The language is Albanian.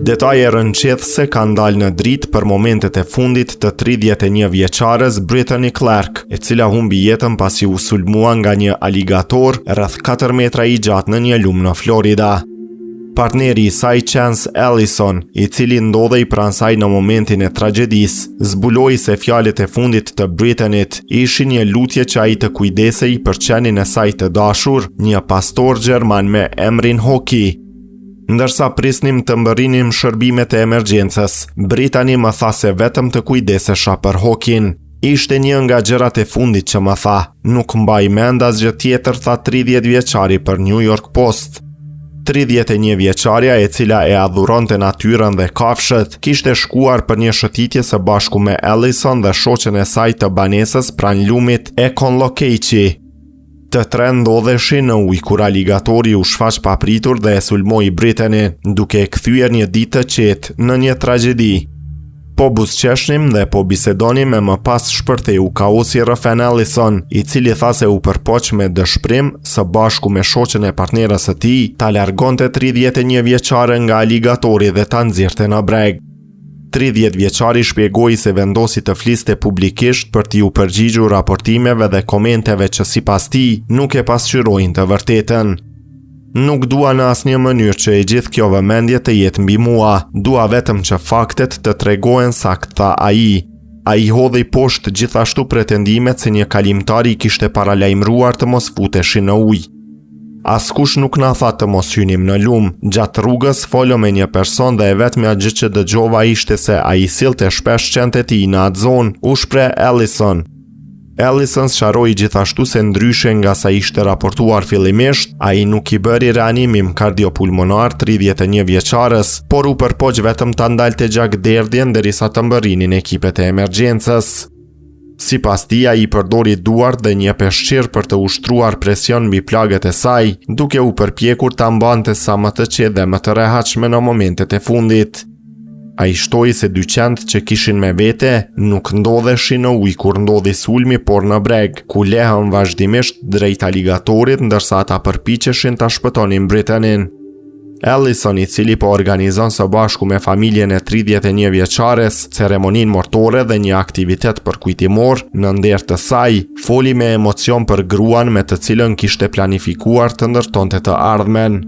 Detaje rënqethëse kanë dalë në dritë për momentet e fundit të 31 vjeçares Brittany Clark, e cila humbi jetën pasi u sulmua nga një aligator rreth 4 metra i gjatë në një lumë në Florida. Partneri i saj Chance Ellison, i cili ndodhej pranë saj në momentin e tragjedisë, zbuloi se fjalët e fundit të Brittanyt ishin një lutje që ai të kujdesej për qenin e saj të dashur, një pastor gjerman me emrin Hoki. Ndërsa prisnim të mbërrinim shërbimet e emergjencës, Brittany më tha se vetëm të kujdesesha për Hokin. Ishte një nga gjërat e fundit që më tha. Nuk mbaj mend asgjë tjetër, tha 30 vjeçari për New York Post. 31 vjeçaria, e cila e adhuronte natyrën dhe kafshët, kishte shkuar për një shëtitje së bashku me Ellison dhe shoqen e saj të banesës pranë lumit e Conloqueci. Të tre ndodheshin në ujë kur aligatori u shfaq papritur dhe e sulmoi Brittany, duke e kthyer një ditë të qetë në një tragjedi. Po buzëqeshnim dhe po bisedonim e më pas shpërtheu kaosi rreth Ellison, i cili tha se u përpoq me dëshpërim së bashku me shoqen e partnerës së tij ta largonte 31 vjeçare nga aligatori dhe ta nxirrte në breg. 30 vjeçari shpjegoi se vendosi të fliste publikisht për t'i u përgjigjur raportimeve dhe komenteve që sipas tij nuk e pasqyrojnë të vërtetën. Nuk dua në asnjë mënyrë që e gjithë kjo vëmendje të jetë mbi mua, dua vetëm që faktet të tregohen sakt, tha ai. Ai hodhi poshtë gjithashtu pretendimet se një kalimtar i kishte paralajmëruar të mos futeshin në ujë. Askush nuk na tha të mos hynim në lumë. Gjatë rrugës folëm me një person dhe e vetmja gjë që dëgjova ishte se ai sillte shpesh qenë e tij në atë zonë, u shpreh Ellison. Ellison sqaroi gjithashtu se ndryshe nga sa ishte raportuar fillimisht, ai nuk i bëri reanimim kardiopulmonar 31 vjeçares, por u përpoq vetëm ta ndalte gjakderdhjen derisa të mbërrinin ekipet e emergjencës. Sipas tij, ai përdori duart dhe një peshqir për të ushtruar presion mbi plagët e saj, duke u përpjekur ta mbante sa më të qetë dhe më të rehatshme në momentet e fundit. Ai shtoi se 200 që kishin me vete nuk ndodheshin në ujë kur ndodhi sulmi, por në breg, ku lehën vazhdimisht drejt aligatorit ndërsa ata përpiqeshin ta shpëtonin Brittany'n. Ellison, i cili po organizon së bashku me familjen e 31 vjeçares ceremoninë mortore dhe një aktivitet përkujtimor në nder të saj, foli me emocion për gruan me të cilën kishte planifikuar të ndërtonte të ardhmen.